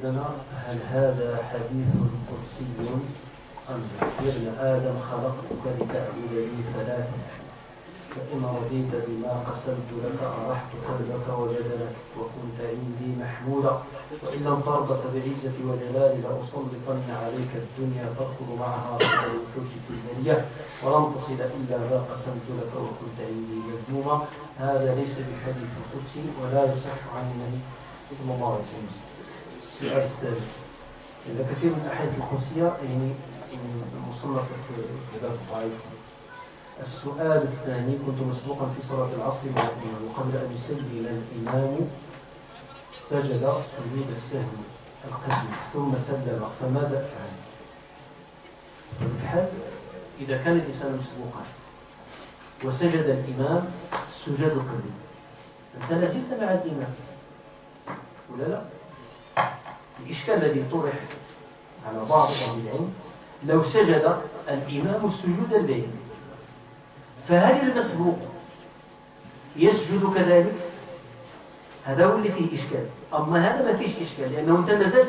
هل هذا حديث قدسي أم يا ابن آدم خلقتك لتعبد لي فلا تنحني فإن رضيت بما قسمت لك أرحت قلبك وبدنك وكنت عندي محمودا وإن لم ترضى بعزتي وجلالي لأسلطن عليك الدنيا تركض معها ركض الوحوش في البرية ولم تصل إلا ما قسمت لك وكنت عندي مذموما. هذا ليس بحديث قدسي ولا يصح عن النبي صلى الله عليه وسلم. السؤال الثالث: إن كثير من الأحاديث القدسية يعني مصنفة في كتاب ضعيف. السؤال الثاني: كنت مسبوقا في صلاة العصر مع الإمام وقبل أن يسلم الإمام سجد سجود السهو القديم ثم سلم فماذا أفعل؟ الحال إذا كان الإنسان مسبوقا وسجد الإمام السجود القديم أنت لازلت مع الإمام ولا لا؟ الإشكال الذي طرح على بعض أهل العلم: لو سجد الإمام السجود البعيد فهل المسبوق يسجد كذلك؟ هذا هو اللي فيه إشكال. أما هذا ما فيش إشكال لأنه أنت ما زال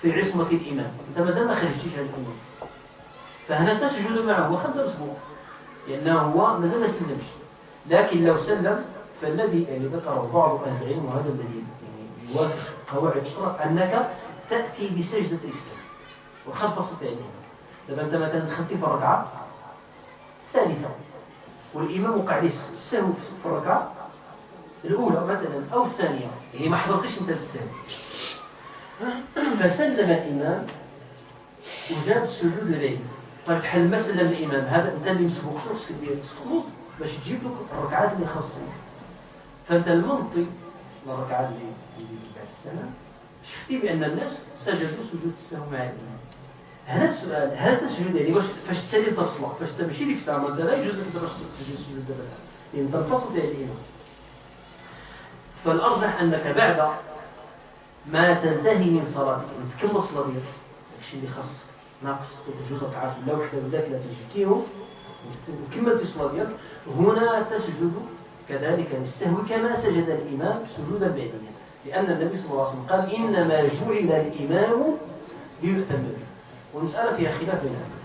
في عصمة الإمام، أنت ما زال ما خرجتش عن الإمام، فهنا تسجد معه وأنت مسبوق لأنه هو ما زال ما سلمش. لكن لو سلم فالذي يعني ذكره بعض أهل العلم وهذا الذي يعني يوافق قواعد الشرع أنك تأتي بسجدة السهو وخلف صوت الإمام. لما أنت مثلا دخلتي في الركعة الثالثة والإمام وقع عليه السهو في الركعة الأولى مثلا أو الثانية، يعني ما حضرتش أنت للسهو، فسلم الإمام وجاب السجود للعيد. طيب حل ما سلم الإمام، هذا أنت اللي مسبوق، شو خصك دير؟ تقنط باش تجيب لك الركعات اللي خاصين. فأنت المنطي للركعات اللي بعد السلام شفتي بأن الناس سجدوا سجود السهو مع الإمام. هنا السؤال: هل تسجد يعني فاش تسالي تصلح فاش تمشي ديك الساعه انت لا يجوز لك باش تسجد السجود دابا لان انت الفصل ديال الامام. فالارجح انك بعد ما تنتهي من صلاتك تكمل الصلاه ديالك داكشي اللي خاص ناقص جوج ركعات ولا وحده ولا ثلاثه جبتيهم وكملتي الصلاه ديالك، هنا تسجد كذلك للسهو كما سجد الامام سجود البعديه، لان النبي صلى الله عليه وسلم قال: انما جعل الامام ليؤتم به. والمسألة فيها خلاف بين أهل.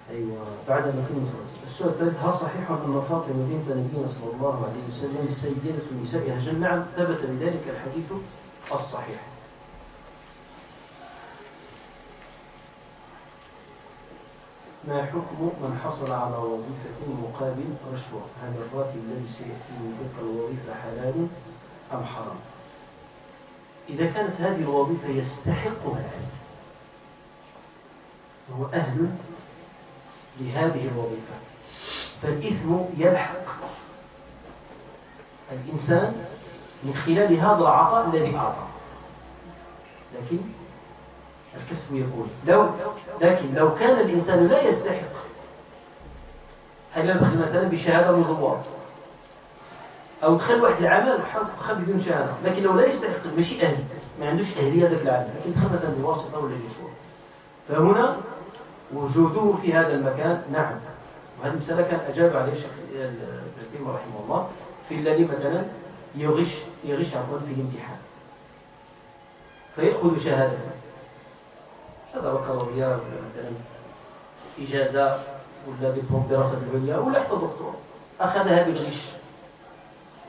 أيوة بعد ما تم صلاة. السؤال الثالث: هل صحيح أن فاطمة بنت نبينا صلى الله عليه وسلم سيدة النساء أهل؟ نعم، ثبت بذلك الحديث الصحيح. ما حكم من حصل على وظيفة مقابل رشوة؟ هذا الراتب الذي سيأتي من تلك الوظيفة حلال أم حرام؟ إذا كانت هذه الوظيفة يستحقها العبد، هو أهل لهذه الوظيفة، فالإثم يلحق الإنسان من خلال هذا العطاء الذي أعطى. لكن الكسب يقول لكن لو كان الإنسان لا يستحق، هل يدخل مثلا بشهادة مزورة أو دخل واحد العمل خد بدون شهادة، لكن لو لا يستحق ماشي أهل، ما عندوش أهلية ذاك العمل، لكن دخل مثلا بواسطة ولا بشهور، فهنا وجوده في هذا المكان نعم. وهذه المسألة كان أجاب عليه الشيخ ابن تيمية رحمه الله في الذي مثلا يغش عفوا في الامتحان فيأخذ شهادته، شهادة بكالوريا ولا مثلا إجازة ولا دبلوم دراسة العليا ولا حتى دكتوراه، أخذها بالغش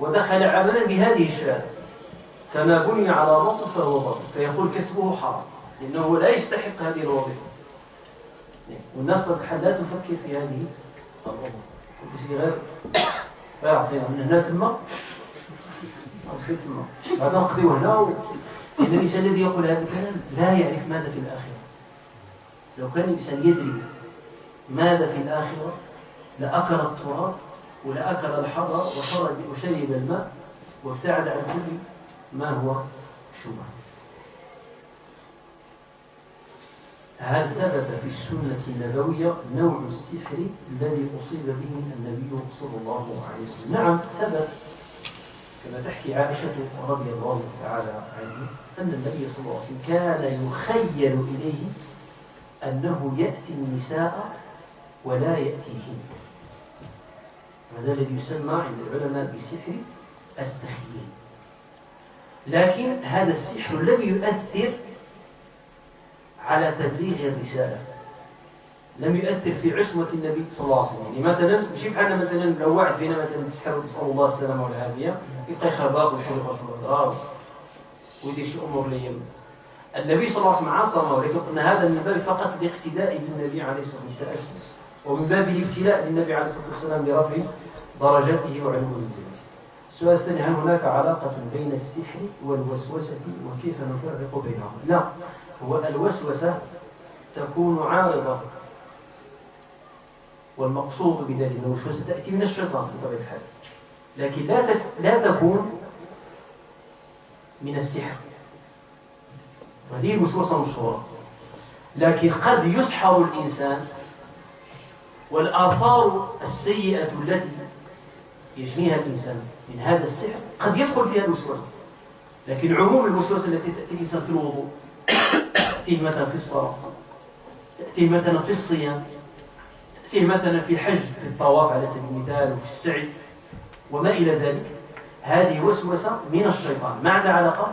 ودخل عملا بهذه الشهادة، فما بني على باطل فهو باطل، فيقول كسبه حرام لأنه لا يستحق هذه الوظيفة. والناس بطبيعة لا تفكر في هذه الأمور، كل غير يعطينا من هنا تما أو تما هذا نقضي هنا. لأن الإنسان الذي يقول هذا الكلام لا يعرف ماذا في الآخرة. لو كان الإنسان يدري ماذا في الآخرة لأكل التراب ولأكل الحضر وشرب الماء وابتعد عن كل ما هو شبهه. هل ثبت في السنة النبوية نوع السحر الذي أصيب به النبي صلى الله عليه وسلم؟ نعم ثبت، كما تحكي عائشة رضي الله تعالى عنها أن النبي صلى الله عليه وسلم كان يخيل إليه أنه يأتي النساء ولا يأتيهن، هذا الذي يسمى عند العلماء بسحر التخييل. لكن هذا السحر لم يؤثر على تبليغ الرسالة، لم يؤثر في عصمة النبي صلى الله عليه وسلم. يعني مثلا ماشي بحالنا مثلا لو واحد فينا مثلا تسحر نسأل الله السلامة والعافية يبقى يخباق ويدخل في الأضرار ويدير شي أمور اللي النبي صلى الله عليه وسلم عاصمه، ولكن قلنا هذا من باب فقط الاقتداء بالنبي عليه الصلاة والسلام والتأسي، ومن باب الابتلاء للنبي عليه الصلاة والسلام لرفع درجاته وعلو منزلته. السؤال الثاني: هل هناك علاقة بين السحر والوسوسة وكيف نفرق بينهم؟ لا، هو الوسوسة تكون عارضة، والمقصود بذلك أن الوسوسة تأتي من الشيطان بطبيعة الحال، لكن لا تكون من السحر، هذه الوسوسة مشهورة. لكن قد يسحر الإنسان والآثار السيئة التي يجنيها الإنسان من هذا السحر قد يدخل فيها الوسوسة، لكن عموم الوسوسة التي تأتي الإنسان في الوضوء، تأتيه مثلا في الصلاة، تأتيه مثلا في الصيام، تأتيه مثلا في الحج في الطواف على سبيل المثال وفي السعي وما إلى ذلك، هذه وسوسة من الشيطان. ما عندها علاقة،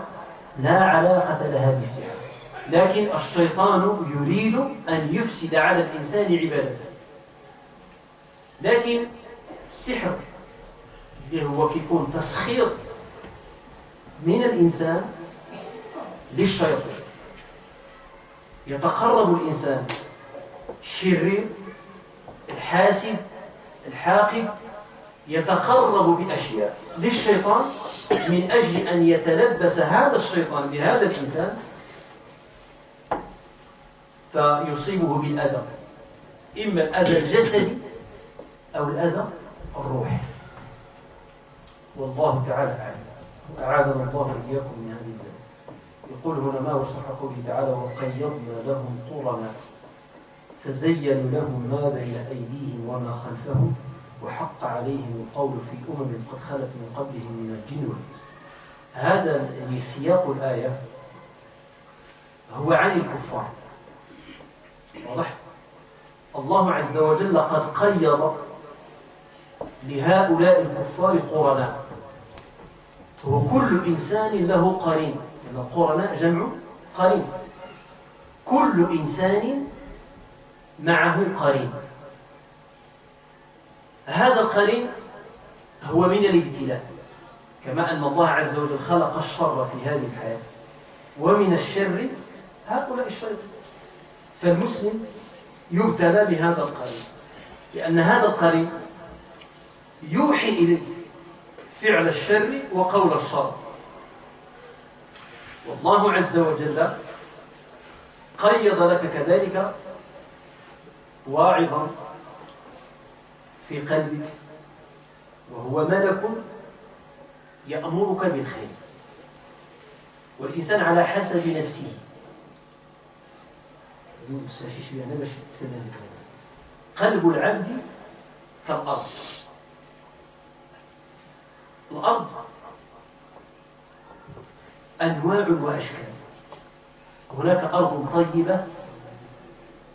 لا علاقة لها بالسحر، لكن الشيطان يريد أن يفسد على الإنسان عبادته. لكن السحر اللي هو كيكون تسخير من الإنسان للشيطان، يتقرب الإنسان الشرير الحاسد الحاقد يتقرب بأشياء للشيطان من أجل أن يتلبس هذا الشيطان بهذا الإنسان فيصيبه بالأذى، إما الأذى الجسدي أو الأذى الروحي، والله تعالى أعلم. أعاذنا الله وإياكم من هذه البلاد. يقول هنا: ما وشرح قوله تعالى: وقيضنا لهم طرنا فزينوا لهم ما بين أيديهم وما خلفهم وحق عليهم القول في قد خلت من قبلهم من الجن والإنس. هذا سياق الآية هو عن الكفار، واضح؟ الله عز وجل قد قيض لهؤلاء الكفار قرناء، وكل إنسان له قرين، لأن القرناء جمع قرين، كل إنسان معه قرين. هذا القرين هو من الابتلاء، كما أن الله عز وجل خلق الشر في هذه الحياة ومن الشر هؤلاء الشياطين، فالمسلم يبتلى بهذا القرين، لأن هذا القرين يوحي إليه فعل الشر وقول الشر. والله عز وجل قيض لك كذلك واعظا في قلبك، وهو ملك يأمرك بالخير، والإنسان على حسب نفسه. قلب العبد كالأرض، الأرض أنواع وأشكال، هناك أرض طيبة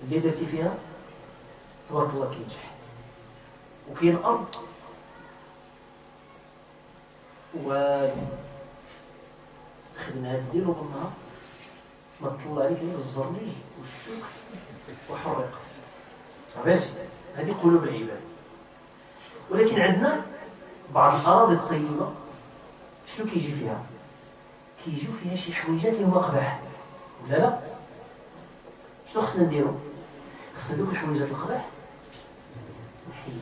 اللي درتي فيها تبارك الله كينجح، وكاين أرض تخدمها بالليل وبالنهار ما تطلع عليك غير الزرنيج والشوك وحرق صافي. هذه قلوب العباد. ولكن عندنا بعض الأراضي الطيبة شنو كيجي فيها؟ كيجيو فيها شي حويجات اللي هما قباح، ولا لا؟ شنو خصنا نديرو؟ خصنا دوك الحويجات القباح نحيدو.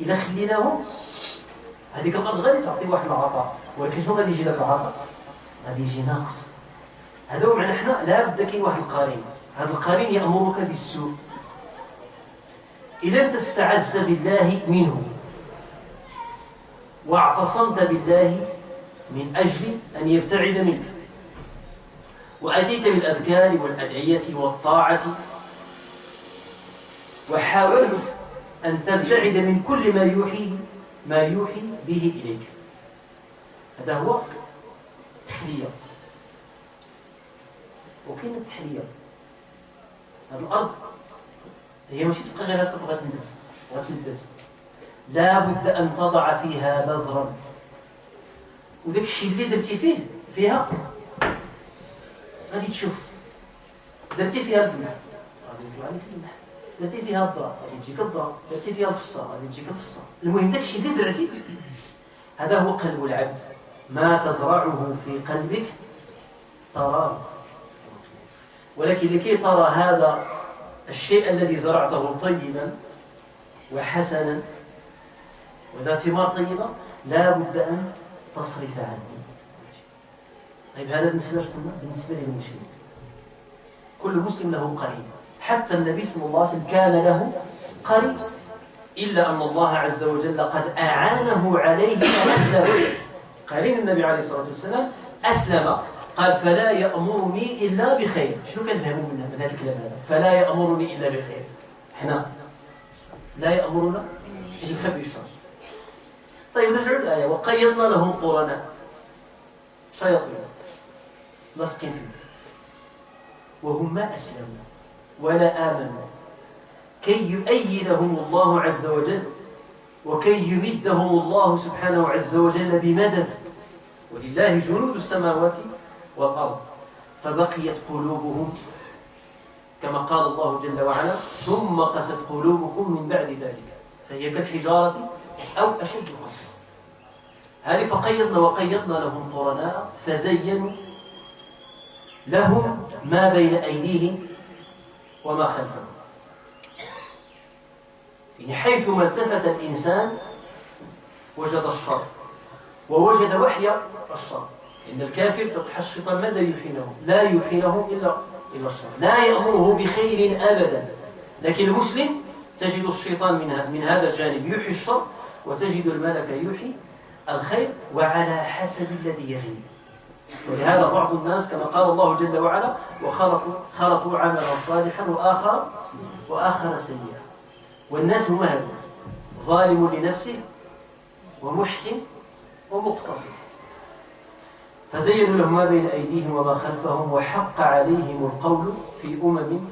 إلا خليناهم هذيك الأرض غادي تعطي واحد العطاء، ولكن شنو غادي يجي لك العطاء؟ غادي يجي ناقص. هذا هو معنى حنا لابد كاين واحد القرين، هذا القرين يأمرك بالسوء. إذا أنت استعذت بالله منه واعتصمت بالله من أجل أن يبتعد منك، وأتيت بالأذكار والأدعية والطاعة، وحاولت أن تبتعد من كل ما يوحي به إليك، هذا هو التحلية. وكاين التحلية، هذه الأرض هي ماشي تبقى غير هكا بغات تنبت، لا بد أن تضع فيها بذرا وداك الشيء اللي درتي فيها غادي تشوف. درتي فيها القمح غادي يطلع لك القمح، درتي فيها الضاء غادي تجيك الضاء، درتي فيها الفصة غادي تجيك الفصة. المهم داك الشيء اللي زرعتي هذا هو قلب العبد. ما تزرعه في قلبك تراه. ولكن لكي ترى هذا الشيء الذي زرعته طيبا وحسنا وذا ثمار طيبة لا بد أن تصرف عنه. طيب هذا بالنسبة للمسلم. كل مسلم له قرين، حتى النبي صلى الله عليه وسلم كان له قرين، إلا أن الله عز وجل قد أعانه عليه فأسلم. قرين النبي عليه الصلاة والسلام أسلم، قال فلا يأمرني إلا بخير. شنو كنفهموا من هذا الكلام هذا؟ فلا يأمرني إلا بخير. احنا لا يأمرنا إلا بالشر. طيب نرجع الآية. وقيضنا لهم قرناء شياطين لاصقين فيه وهم ما أسلموا ولا آمنوا كي يؤيدهم الله عز وجل وكي يمدهم الله سبحانه عز وجل بمدد. ولله جنود السماوات والأرض. فبقيت قلوبهم كما قال الله جل وعلا ثم قست قلوبكم من بعد ذلك فهي كالحجارة أو أشد قسوة. هذه فقيضنا وقيضنا لهم قرناء فزينوا لهم ما بين أيديهم وما خلفهم. يعني حيثما التفت الإنسان وجد الشر ووجد وحي الشر. إن الكافر تطحى الشيطان ماذا يحيله؟ لا يحيله إلا الشر، لا يأمره بخير أبدا. لكن المسلم تجد الشيطان من هذا الجانب يحيي الشر، وتجد الملك يحيي الخير، وعلى حسب الذي يغيب. ولهذا بعض الناس كما قال الله جل وعلا خلطوا عملا صالحا وآخر سيئا. والناس هم هذول: ظالم لنفسه ومحسن ومقتصد. فزينوا لهم ما بين أيديهم وما خلفهم وحق عليهم القول في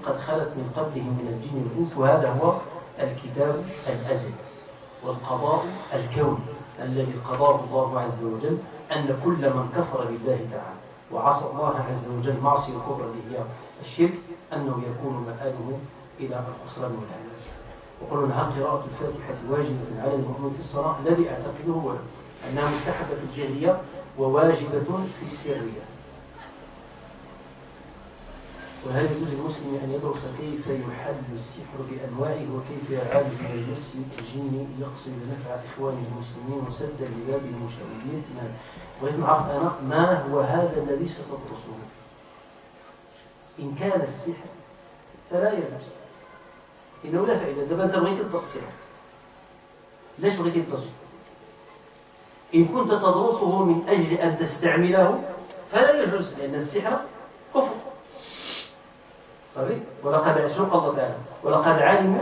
قد خلت من قبلهم من الجن والإنس. وهذا هو الكتاب الأزلي والقضاء الكوني الذي قضاه الله عز وجل أن كل من كفر بالله تعالى وعصى الله عز وجل معصية الكبرى اللي هي الشرك أنه يكون مآله إلى الخسران والهلاك. وقلنا هل قراءة الفاتحة واجبة على المؤمن في الصلاة؟ الذي أعتقده هو أنها مستحبة في الجهرية وواجبة في السرية. وهل يجوز للمسلم أن يدرس كيف يحل السحر بأنواعه وكيف يعالج من المس الجني يقصد نفع إخوانه المسلمين وسد لباب المشاهدين؟ بغيت نعرف أنا ما هو هذا الذي ستدرسه. إن كان السحر فلا يجوز، إنه لا فائدة. دابا أنت بغيتي تدرس السحر، ليش بغيتي تدرسه؟ إن كنت تدرسه من أجل أن تستعمله فلا يجوز، لأن السحر كفر. طيب ولقد شرق الله تعالى ولقد علموا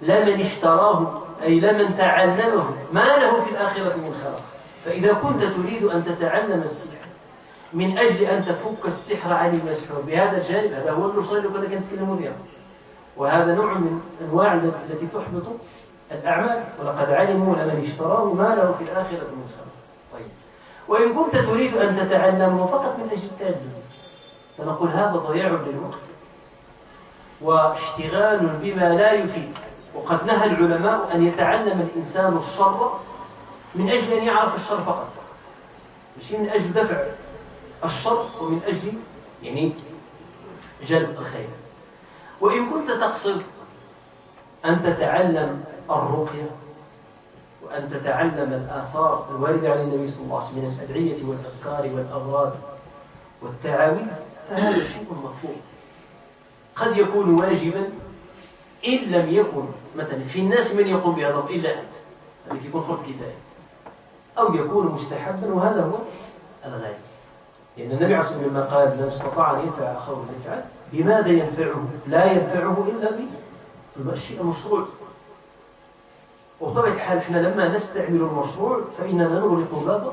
لمن اشتراه أي لمن تعلمه ما له في الآخرة من خلاق. فإذا كنت تريد أن تتعلم السحر من أجل أن تفك السحر عن المسحور بهذا الجانب، هذا هو النصر اللي كنا نتكلموا بها، وهذا نوع من أنواع التي تحبط الأعمال. ولقد علموا لمن اشتراه ما له في الآخرة من خلاق. طيب وإن كنت تريد أن تتعلمه فقط من أجل التعلم فنقول هذا ضياع للوقت واشتغال بما لا يفيد. وقد نهى العلماء أن يتعلم الإنسان الشر من أجل أن يعرف الشر فقط، مش من أجل دفع الشر ومن أجل يعني جلب الخير. وإن كنت تقصد أن تتعلم الرقية وأن تتعلم الآثار الواردة عن النبي صلى الله عليه وسلم من الأدعية والأذكار والأغراض والتعاويذ فهذا شيء مرفوض. قد يكون واجبا إن لم يكن مثلا في الناس من يقوم بهذا إلا أنت، هذا يكون فرض كفاية، أو يكون مستحبا، وهذا هو الغالب. لأن النبي عليه الصلاة والسلام قال من استطاع أن ينفع أخاه يفعل. بماذا ينفعه؟ لا ينفعه إلا بالشيء المشروع. وبطبيعة الحال احنا لما نستعمل المشروع فإننا نغلق باب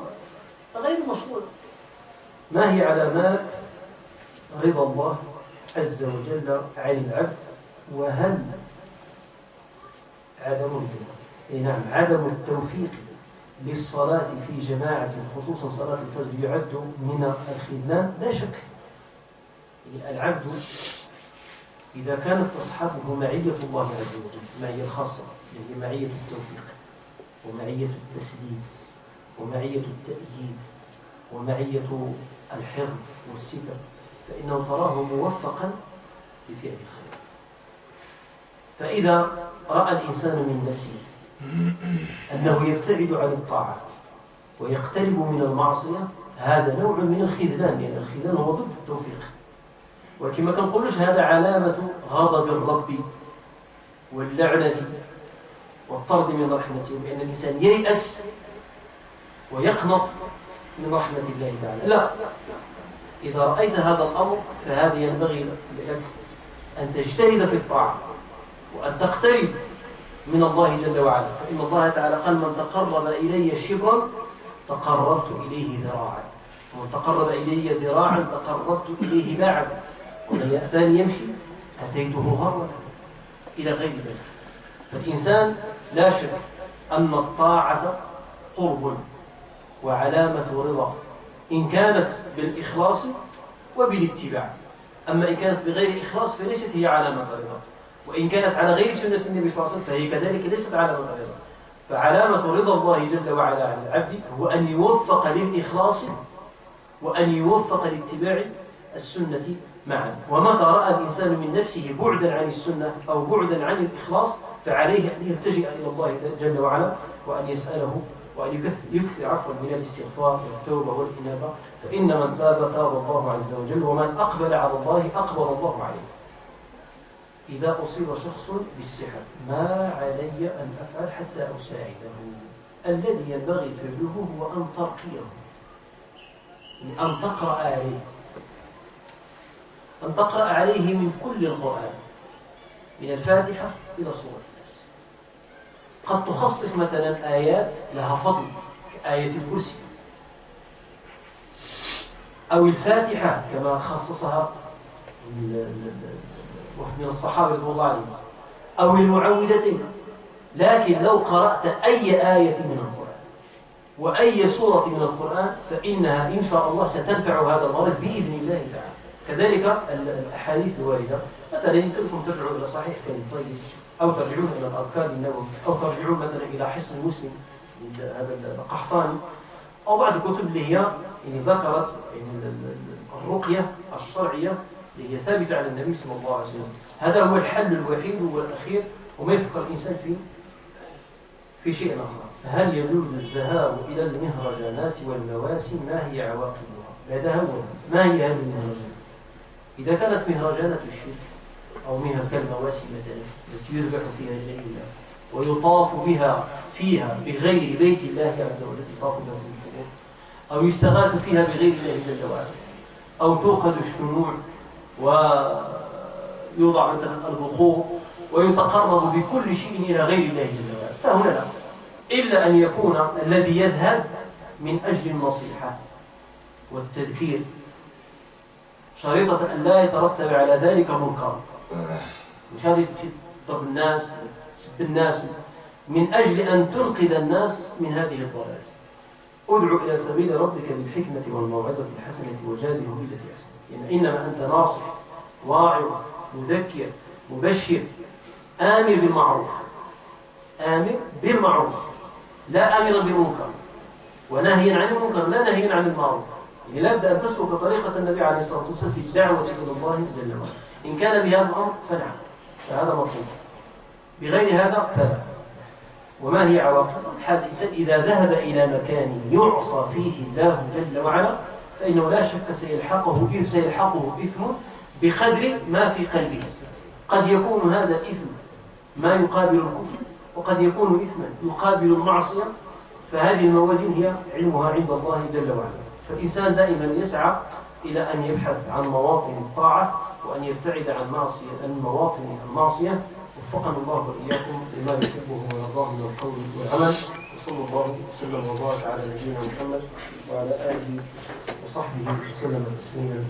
غير المشروع. ما هي علامات رضا الله عز وجل عن العبد؟ وهل عدم التوفيق للصلاة في جماعة خصوصا صلاة الفجر يعد من الخذلان لا شك. يعني العبد إذا كانت تصحبه معية الله عز وجل، معية الخاصة هي معية التوفيق ومعية التسديد ومعية التأييد ومعية الحفظ والستر، فإنه تراه موفقا لفعل الخير. فإذا رأى الإنسان من نفسه أنه يبتعد عن الطاعة ويقترب من المعصية، هذا نوع من الخذلان، لأن الخذلان هو ضد التوفيق. وكما كنقولش هذا علامة غضب الرب واللعنة والطرد من رحمته، بأن الإنسان ييأس ويقنط من رحمة الله تعالى. لا، إذا رأيت هذا الأمر فهذا ينبغي لك أن تجتهد في الطاعة وأن تقترب من الله جل وعلا، فإن الله تعالى قال: من تقرب إلي شبرا تقربت إليه ذراعا، ومن تقرب إلي ذراعا تقربت إليه باعا، ومن يأتاني يمشي أتيته هرولا، إلى غير ذلك. فالإنسان لا شك أن الطاعة قرب وعلامة رضا إن كانت بالإخلاص وبالاتباع. أما إن كانت بغير إخلاص فليست هي علامة رضا، وإن كانت على غير سنة النبي صلى الله عليه وسلم فهي كذلك ليست علامة رضا. فعلامة رضا الله جل وعلا على العبد هو أن يوفق للإخلاص وأن يوفق لاتباع السنة معا. ومتى رأى الإنسان من نفسه بعدا عن السنة أو بعدا عن الإخلاص فعليه أن يلتجئ إلى الله جل وعلا وأن يسأله وأن يكثر من الاستغفار والتوبة والإنابة، فإن من تاب تاب الله عز وجل، ومن أقبل على الله أقبل الله عليه. إذا أصيب شخص بالسحر ما علي أن أفعل حتى أساعده؟ الذي ينبغي فعله هو أن ترقيه، أن تقرأ عليه، أن تقرأ عليه من كل القرآن من الفاتحة إلى سورة الناس. قد تخصص مثلا آيات لها فضل كآية الكرسي أو الفاتحة كما خصصها من الصحابة رضي الله عنهم، أو المعوذتين. لكن لو قرأت أي آية من القرآن وأي سورة من القرآن فإنها إن شاء الله ستنفع هذا المرض بإذن الله تعالى. كذلك الأحاديث الواردة، مثلا يمكنكم ترجعوا إلى صحيح كريم طيب، أو ترجعون إلى الأذكار النووي، أو ترجعون مثلا إلى حصن المسلم هذا القحطاني، أو بعض الكتب اللي هي ذكرت الرقية الشرعية اللي هي ثابتة على النبي صلى الله عليه وسلم. هذا هو الحل الوحيد والأخير، وما يفكر الإنسان في شيء آخر. هل يجوز الذهاب إلى المهرجانات والمواسم؟ ما هي عواقبها؟ بعدها ما هي هذه المهرجانات؟ إذا كانت مهرجانات الشرك أو كالمواسم مثلا التي يذبح فيها لغير الله ويطاف بها فيها بغير بيت الله عز وجل، يطاف بها في القبور، أو يستغاث فيها بغير الله جل وعلا، أو توقد الشموع ويوضع مثلا البخور ويتقرب بكل شيء إلى غير الله جل وعلا، فهنا لا، إلا أن يكون الذي يذهب من أجل النصيحة والتذكير، شريطة أن لا يترتب على ذلك منكر. مش هذه تضرب الناس تسب الناس، من أجل أن تنقذ الناس من هذه الضلالات. ادعو إلى سبيل ربك بالحكمة والموعظة الحسنة وجادلهم بالتي أحسن. يعني إنما أنت ناصح واعظ مذكر مبشر آمر بالمعروف، آمر بالمعروف لا آمرا بالمنكر، ونهيا عن المنكر لا نهيا عن المعروف. يعني لابد أن تسلك طريقة النبي عليه الصلاة والسلام في الدعوة إلى الله جل وعلا. إن كان بهذا الأمر فنعم، فهذا مطلوب، بغير هذا فلا. وما هي عواقب حال الإنسان إذا ذهب إلى مكان يعصى فيه الله جل وعلا؟ فإنه لا شك سيلحقه إثم بقدر ما في قلبه. قد يكون هذا الإثم ما يقابل الكفر، وقد يكون إثما يقابل المعصية، فهذه الموازين هي علمها عند الله جل وعلا. فالإنسان دائما يسعى إلى أن يبحث عن مواطن الطاعة وأن يبتعد عن مواطن المعصية. وفقنا الله وإياكم لما يحبه ويرضاه من القول والعمل. وصلى الله وسلم وبارك على نبينا محمد وعلى آله وصحبه وسلم تسليما.